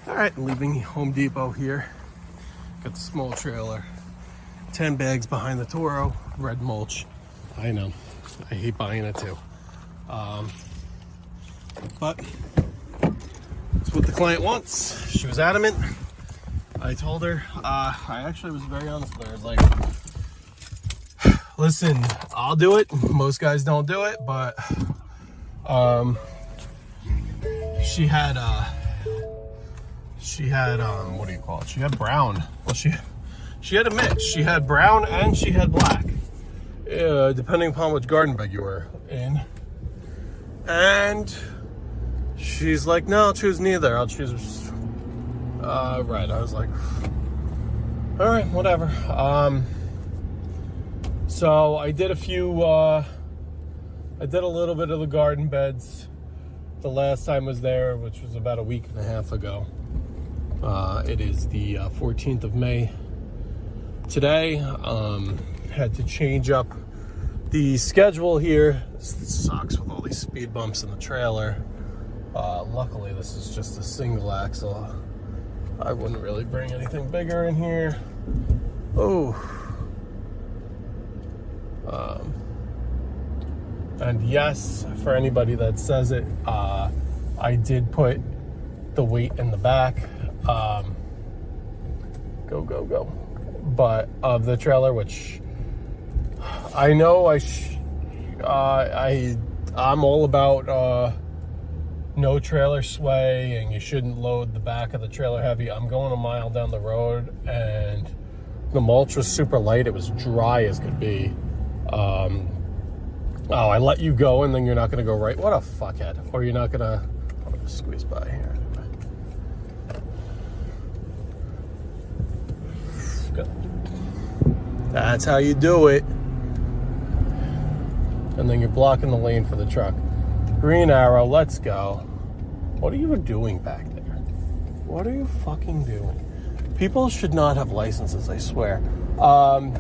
All right, leaving Home Depot here. Got the small trailer, 10 bags behind the Toro, red mulch. I know, I hate buying it too. But it's what the client wants. She was adamant. I told her, I actually was very honest with her. I was like, listen, I'll do it. Most guys don't do it, but she had what do you call it? She had brown. Well, she had a mix. She had brown and she had black, depending upon which garden bed you were in. And she's like, no, I'll choose neither. I'll choose red. I was like, all right, whatever. So I did a little bit of the garden beds the last time I was there, which was about a week and a half ago. It is the 14th of May today. Had to change up the schedule here. This sucks with all these speed bumps in the trailer. Luckily, this is just a single axle. I wouldn't really bring anything bigger in here. Oh. And yes, for anybody that says it, I did put the weight in the back. Go. But of the trailer, which I know I'm all about no trailer sway, and you shouldn't load the back of the trailer heavy. I'm going a mile down the road, and the mulch was super light. It was dry as could be. Oh, I let you go, and then you're not going to go right. What a fuckhead. Or you're not going to... I'm going to squeeze by here. That's how you do it. And then you're blocking the lane for the truck. Green arrow, let's go. What are you doing back there? What are you fucking doing? People should not have licenses, I swear. Long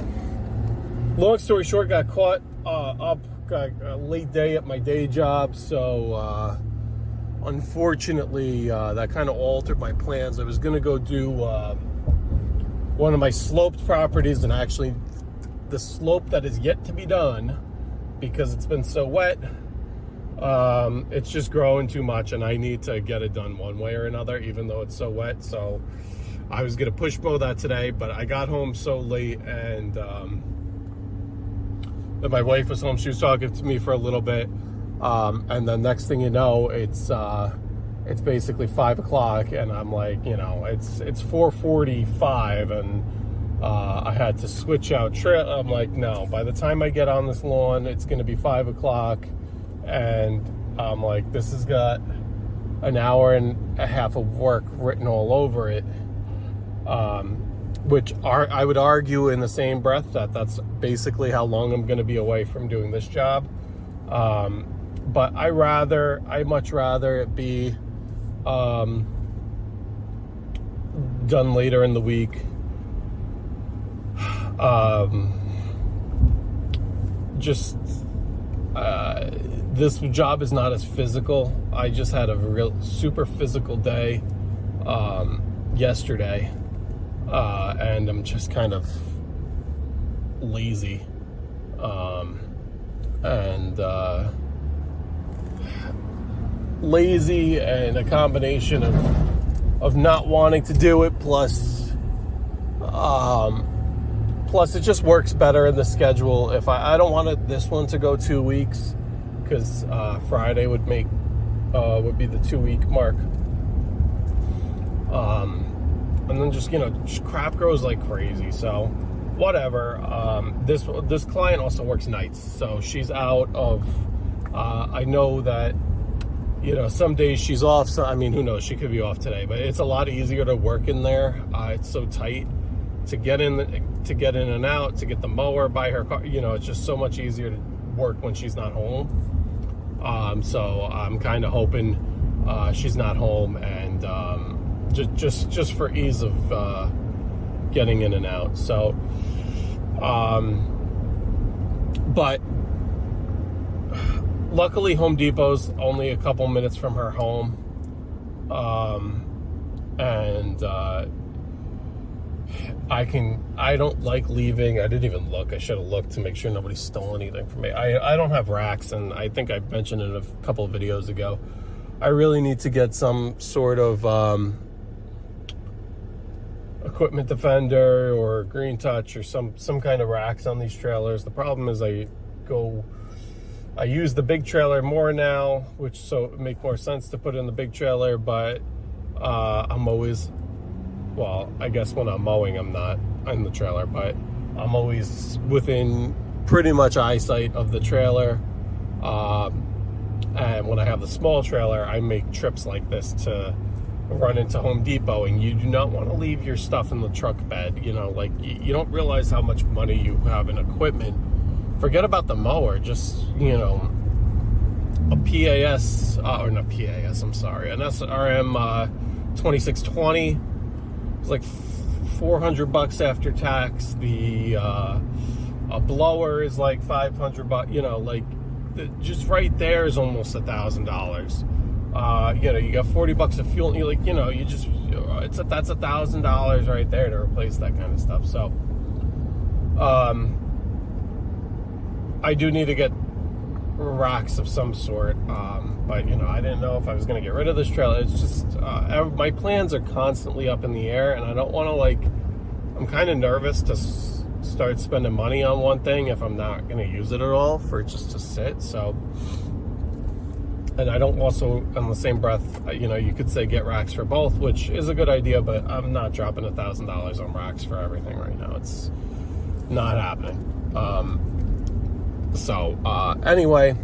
story short, got caught got a late day at my day job, so unfortunately that kind of altered my plans. I was gonna go do one of my sloped properties, and actually the slope that is yet to be done because it's been so wet. It's just growing too much, and I need to get it done one way or another, even though it's so wet. So I was gonna push mow that today, but I got home so late, and my wife was home. She was talking to me for a little bit, and then next thing you know, it's basically 5 o'clock, and I'm like, it's 4:45, and I had to switch out I'm like, no, by the time I get on this lawn, it's gonna be 5 o'clock, and I'm like, this has got an hour and a half of work written all over it, which I would argue in the same breath that that's basically how long I'm gonna be away from doing this job. But I much rather it be done later in the week. This job is not as physical. I just had a real super physical day yesterday, and I'm just kind of lazy, lazy, and a combination of not wanting to do it, plus it just works better in the schedule. If I don't want this one to go 2 weeks, because Friday would be the 2-week mark, and then just crap grows like crazy. So whatever. This client also works nights, so she's out of I know that some days she's off, so who knows, she could be off today, but it's a lot easier to work in there. It's so tight to get in and out, to get the mower by her car. It's just so much easier to work when she's not home. So I'm kind of hoping she's not home, and just for ease of getting in and out. So but luckily Home Depot's only a couple minutes from her home. and I don't like leaving. I didn't even look. I should have looked to make sure nobody stole anything from me. I don't have racks, and I think I mentioned in a couple of videos ago, I really need to get some sort of equipment defender or green touch or some kind of racks on these trailers. The problem is I use the big trailer more now, which so it make more sense to put in the big trailer, but I'm always, well, I guess when I'm mowing, I'm not in the trailer, but I'm always within pretty much eyesight of the trailer. And when I have the small trailer, I make trips like this to run into Home Depot, and you do not want to leave your stuff in the truck bed. You know, like, you don't realize how much money you have in equipment. Forget about the mower, just, you know, a PAS, or not PAS, I'm sorry, an SRM 2620. It's like $400 after tax. The a blower is like $500. You know, like, just right there is almost $1,000. You know, you got $40 of fuel, and you're like, you know, you just, that's $1,000 right there to replace that kind of stuff. So, I do need to get racks of some sort, but you know, I didn't know if I was going to get rid of this trailer. It's just, my plans are constantly up in the air, and I don't want to, like, I'm kind of nervous to start spending money on one thing if I'm not going to use it at all, for just to sit. So, and I don't also, on the same breath, you know, you could say get racks for both, which is a good idea, but I'm not dropping $1,000 on racks for everything right now. It's not happening. Anyway,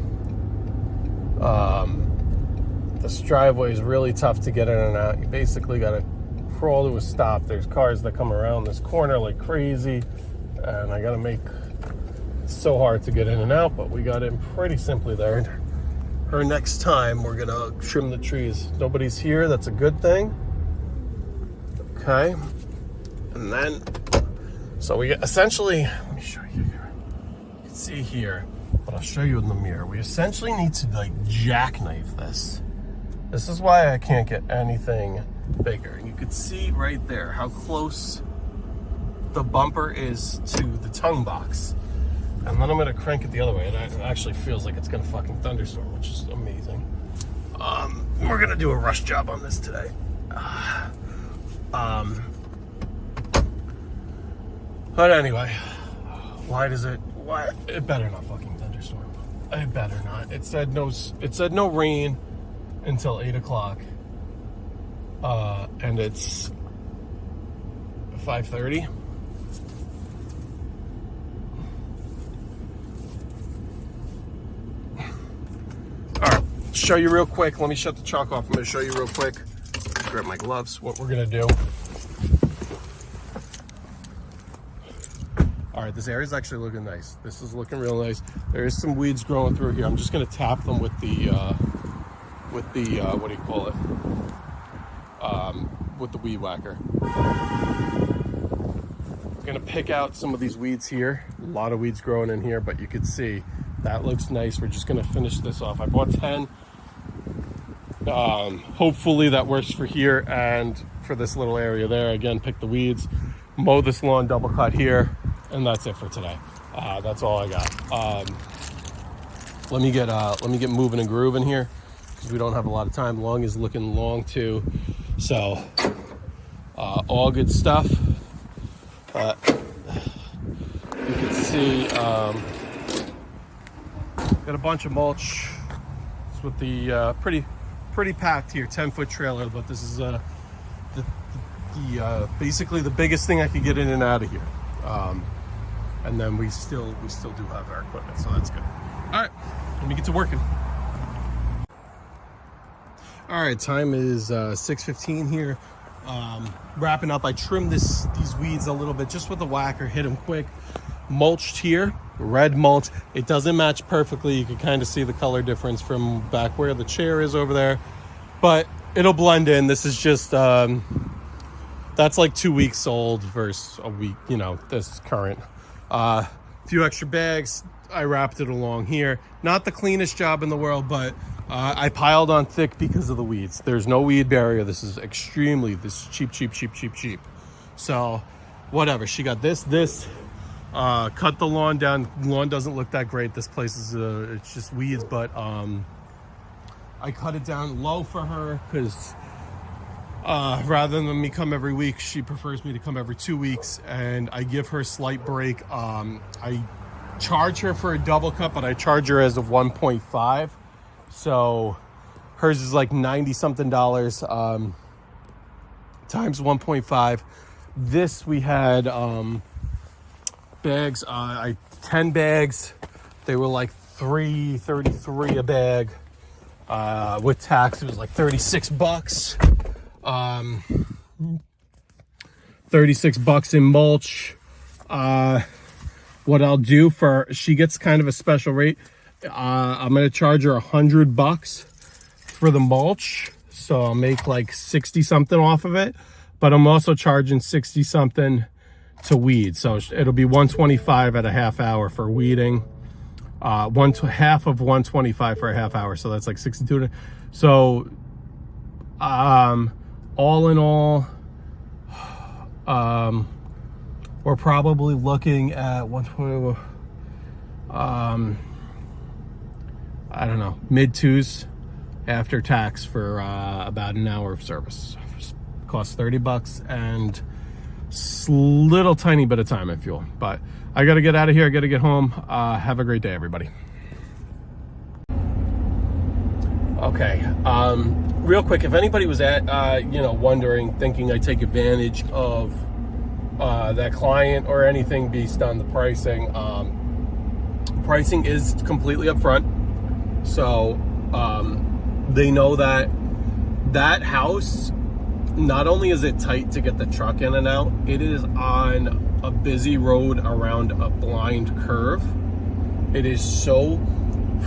this driveway is really tough to get in and out. You basically got to crawl to a stop. There's cars that come around this corner like crazy, and I got to make it so hard to get in and out, but we got in pretty simply there. Her next time, we're gonna trim the trees. Nobody's here, that's a good thing. Okay, and then, so we essentially, let me show you here. You can see here, but I'll show you in the mirror. We essentially need to, like, jackknife this. This is why I can't get anything bigger. And you can see right there how close the bumper is to the tongue box. And then I'm gonna crank it the other way, and it actually feels like it's gonna fucking thunderstorm, which is amazing. We're gonna do a rush job on this today. But anyway, why it better not fucking thunderstorm. It better not. It said no rain until 8 o'clock. And it's 5:30. Show you real quick. Let me shut the chalk off. I'm going to show you real quick. Grab my gloves. What we're going to do. All right, this area is actually looking nice. This is looking real nice. There is some weeds growing through here. I'm just going to tap them with the what do you call it? With the weed whacker. I'm going to pick out some of these weeds here. A lot of weeds growing in here, but you can see that looks nice. We're just going to finish this off. I bought 10. Hopefully that works for here and for this little area there. Again, pick the weeds, mow this lawn, double cut here, and that's it for today. That's all I got. Let me get moving and grooving here, because we don't have a lot of time. Long is looking long too, so all good stuff. You can see got a bunch of mulch. It's with the pretty packed here, 10-foot trailer, but this is basically the biggest thing I could get in and out of here. And then we still do have our equipment, so that's good. All right, let me get to working. All right, time is 6:15 here. Wrapping up. I trimmed these weeds a little bit just with the whacker, hit them quick. Mulched here, red mulch. It doesn't match perfectly. You can kind of see the color difference from back where the chair is over there, but it'll blend in. This is just that's like 2 weeks old versus a week, you know, this current. Few extra bags. I wrapped it along here. Not the cleanest job in the world, but I piled on thick because of the weeds. There's no weed barrier. This is cheap. So whatever, she got this, cut the lawn down. Lawn doesn't look that great. This place is, it's just weeds, but I cut it down low for her because rather than me come every week, she prefers me to come every 2 weeks, and I give her a slight break. I charge her for a double cut, but I charge her as a 1.5. So hers is like $90 something times 1.5. This we had bags, 10 bags. They were like $3.33 a bag. With tax, it was like $36. $36 in mulch. What I'll do for, she gets kind of a special rate. I'm gonna charge her $100 for the mulch, so I'll make like 60 something off of it, but I'm also charging 60 something to weed, so it'll be 125 at a half hour for weeding, half of 125 for a half hour, so that's like 62. So all in all, we're probably looking at 120, I don't know, mid-twos after tax for about an hour of service. Costs $30 and little tiny bit of time and fuel. But I gotta get out of here. I gotta get home. Have a great day, everybody. Okay, real quick, if anybody was wondering, thinking I take advantage of that client or anything based on the pricing, pricing is completely upfront. So they know that that house, not only is it tight to get the truck in and out, it is on a busy road around a blind curve. It is so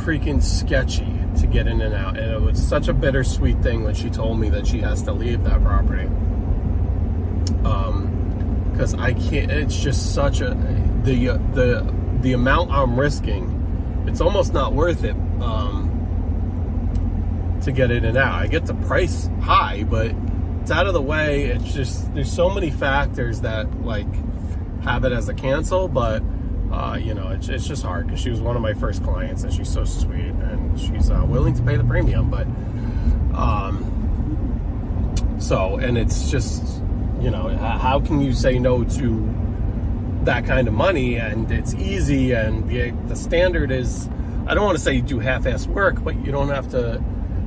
freaking sketchy to get in and out, and it was such a bittersweet thing when she told me that she has to leave that property, because I can't, it's just such a, the amount I'm risking, it's almost not worth it to get in and out. I get the price high, but it's out of the way. It's just, there's so many factors that like have it as a cancel, but it's just hard because she was one of my first clients and she's so sweet and she's willing to pay the premium, but and it's just, how can you say no to that kind of money? And it's easy, and the standard is, I don't want to say you do half-ass work, but you don't have to,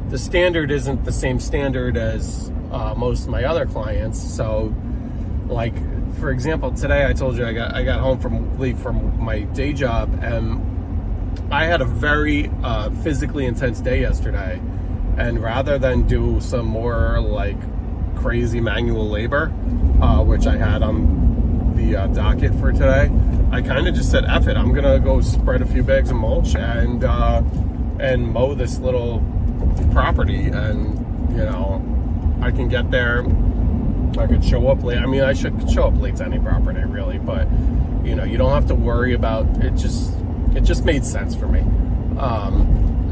the standard isn't the same standard as most of my other clients. So like, for example, today I told you I got home from my day job, and I had a very physically intense day yesterday, and rather than do some more like crazy manual labor, which I had on the docket for today, I kind of just said, F it, I'm gonna go spread a few bags of mulch and mow this little property, and I can get there, I could show up late. I mean, I should show up late to any property really, but you don't have to worry about it. It just made sense for me,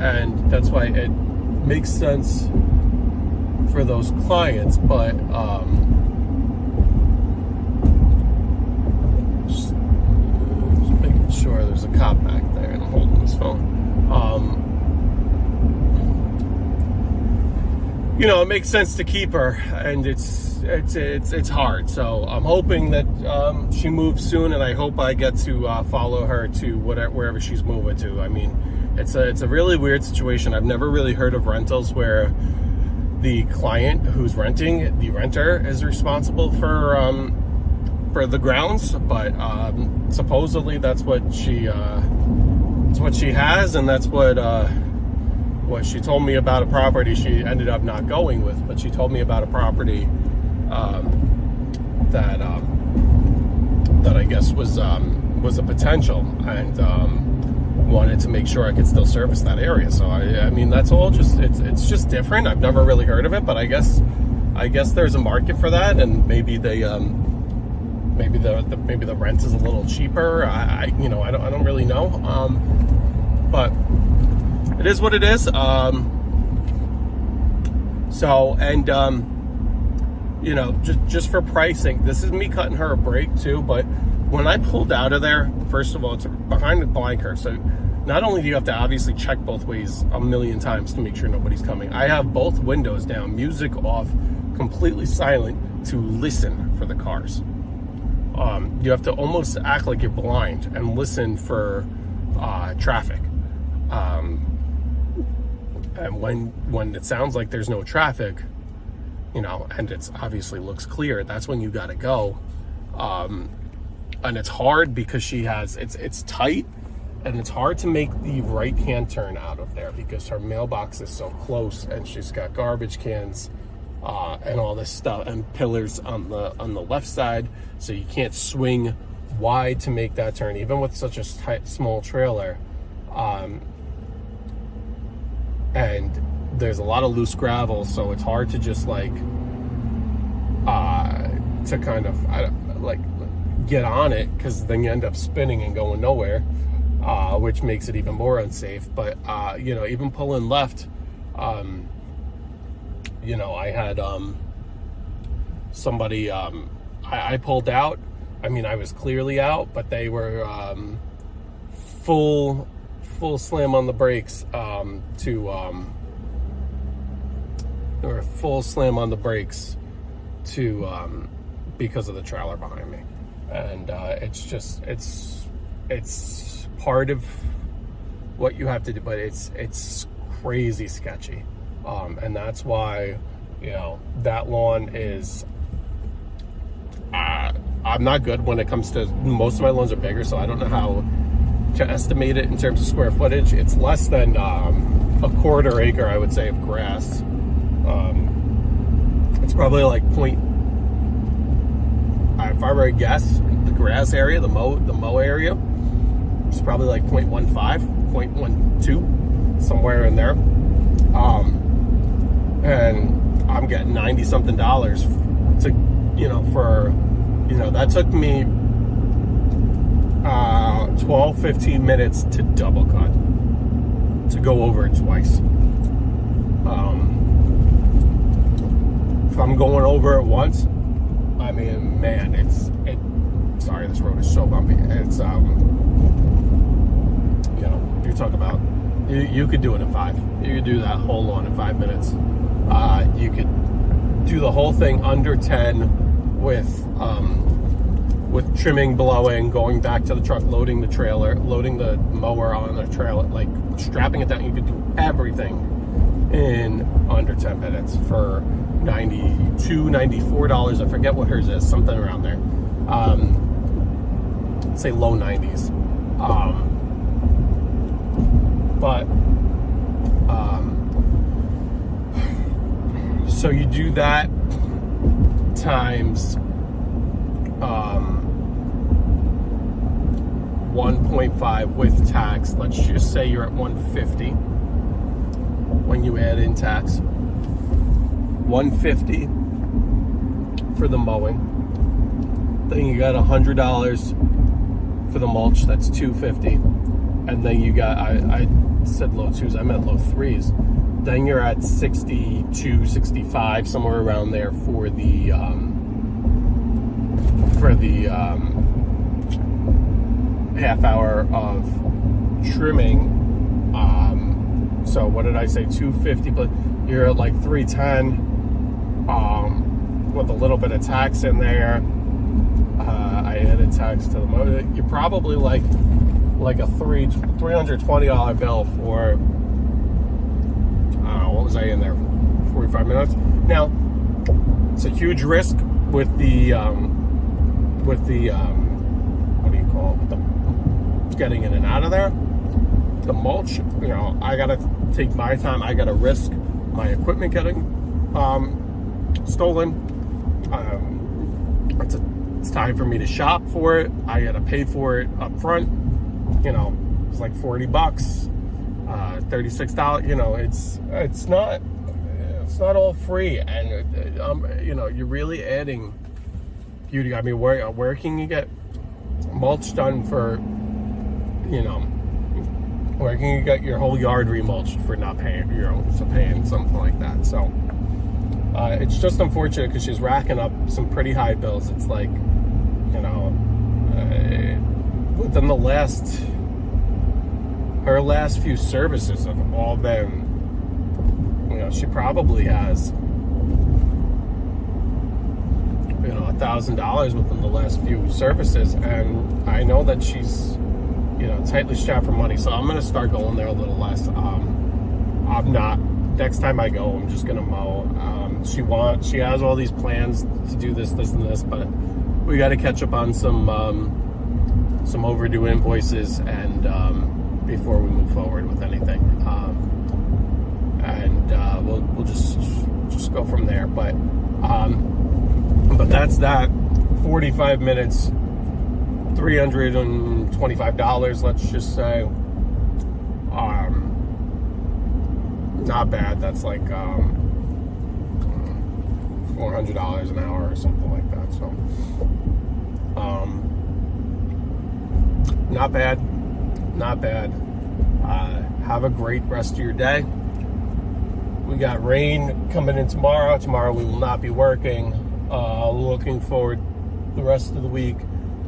and that's why it makes sense for those clients. But just making sure there's a cop back there, and I'm holding this phone. It makes sense to keep her, and it's hard. So I'm hoping that she moves soon, and I hope I get to follow her to wherever she's moving to. I mean, it's a really weird situation. I've never really heard of rentals where the client who's renting, the renter, is responsible for the grounds, but supposedly that's what she has, and that's what she told me about a property she ended up not going with. But she told me about a property that I guess was a potential, and wanted to make sure I could still service that area. So I mean, that's all just, it's just different. I've never really heard of it, but I guess there's a market for that, and maybe they maybe the rent is a little cheaper. I don't really know, but it is what it is. So, and you know, just for pricing, this is me cutting her a break too. But when I pulled out of there, first of all, it's behind the blind curve, so not only do you have to obviously check both ways a million times to make sure nobody's coming, I have both windows down, music off, completely silent to listen for the cars. You have to almost act like you're blind and listen for traffic. And when it sounds like there's no traffic, you know, and it's obviously looks clear, that's when you got to go. And it's hard because she has, it's tight, and it's hard to make the right-hand turn out of there because her mailbox is so close, and she's got garbage cans and all this stuff, and pillars on the left side, so you can't swing wide to make that turn, even with such a small trailer. And there's a lot of loose gravel, so it's hard to just like to kind of like get on it, because then you end up spinning and going nowhere, which makes it even more unsafe. But you know, even pulling left, you know, I had somebody, I pulled out. I mean, I was clearly out, but they were full slam on the brakes or full slam on the brakes because of the trailer behind me. And it's just, it's part of what you have to do, but it's crazy sketchy. And that's why, you know, that lawn is, I'm not good when it comes to, most of my lawns are bigger, so I don't know how to estimate it in terms of square footage. It's less than a quarter acre, I would say, of grass. It's probably like if I were to guess, the grass area, the mow area, it's probably like 0.15, 0.12, somewhere in there. And I'm getting $90-something to, you know, for, you know, that took me 12-15 minutes to double cut, to go over it twice. If I'm going over it once, I mean, man, sorry, this road is so bumpy. It's, you know, you're talking about, you could do it in 5. You could do that whole lawn in 5 minutes. You could do the whole thing under 10 with trimming, blowing, going back to the truck, loading the trailer, loading the mower on the trailer, like strapping it down. You could do everything in under 10 minutes for $92, $94. I forget what hers is, something around there. Say low 90s. So you do that times 1.5 with tax. Let's just say you're at 150 when you add in tax. 150 for the mowing. Then you got $100 for the mulch. That's $250. And then you got, I said low 2s, I meant low 3s. Then you're at 62, 65, somewhere around there for the half hour of trimming. So what did I say? 250, but you're at like 310 with a little bit of tax in there. I added tax to the motor. You're probably like a $320 bill for, what was I in there? 45 minutes. Now, it's a huge risk with the what do you call it? With the getting in and out of there. The mulch, you know, I gotta take my time. I gotta risk my equipment getting stolen. It's time for me to shop for it. I gotta pay for it up front. You know, it's like $40, $36. You know, it's not all free, and you know, you're really adding beauty. I mean, where can you get mulch done for, you know, where can you get your whole yard remulched for not paying, you know, so paying something like that? So It's just unfortunate because she's racking up some pretty high bills. It's like, you know, within her last few services have all been, you know, she probably has, you know, $1,000 within the last few services, and I know that she's, you know, tightly strapped for money, so I'm gonna start going there a little less. I'm not. Next time I go, I'm just gonna mow. She has all these plans to do this, and this, but we got to catch up on some overdue invoices and before we move forward with anything. We'll just go from there. But that's that. 45 minutes, $325. Let's just say. Not bad. That's like $400 an hour or something like that. So, not bad. Not bad. Have a great rest of your day. We got rain coming in tomorrow. Tomorrow we will not be working. Looking forward the rest of the week.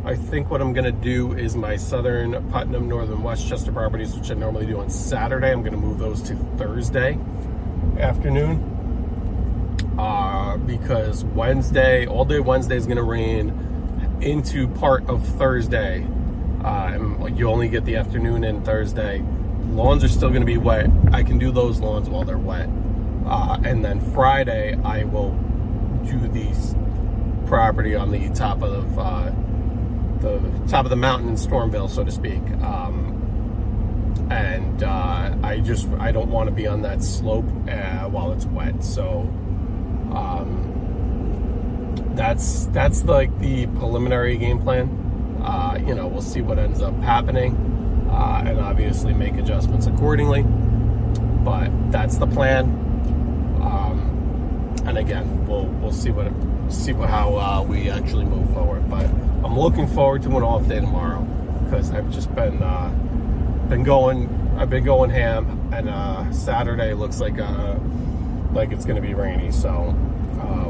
I think what I'm going to do is my Southern Putnam, Northern Westchester properties, which I normally do on Saturday, I'm going to move those to Thursday afternoon. Because Wednesday, all day Wednesday is going to rain into part of Thursday. And you only get the afternoon in Thursday. Lawns are still going to be wet. I can do those lawns while they're wet. And then Friday, I will do these property on the top of the mountain in Stormville, so to speak. I don't want to be on that slope while it's wet. So that's like the preliminary game plan. You know, we'll see what ends up happening, and obviously make adjustments accordingly. But that's the plan. And again, we'll see how we actually move forward. But I'm looking forward to an off day tomorrow because I've just been going ham, and Saturday looks like it's going to be rainy. So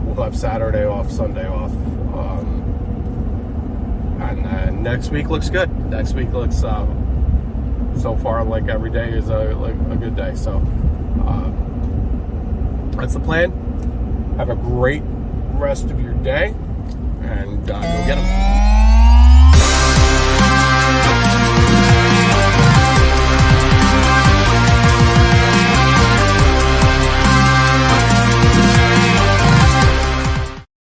we'll have Saturday off, Sunday off, and next week looks good. Next week looks so far like every day is a good day. So that's the plan. Have a great rest of your day, and go get them.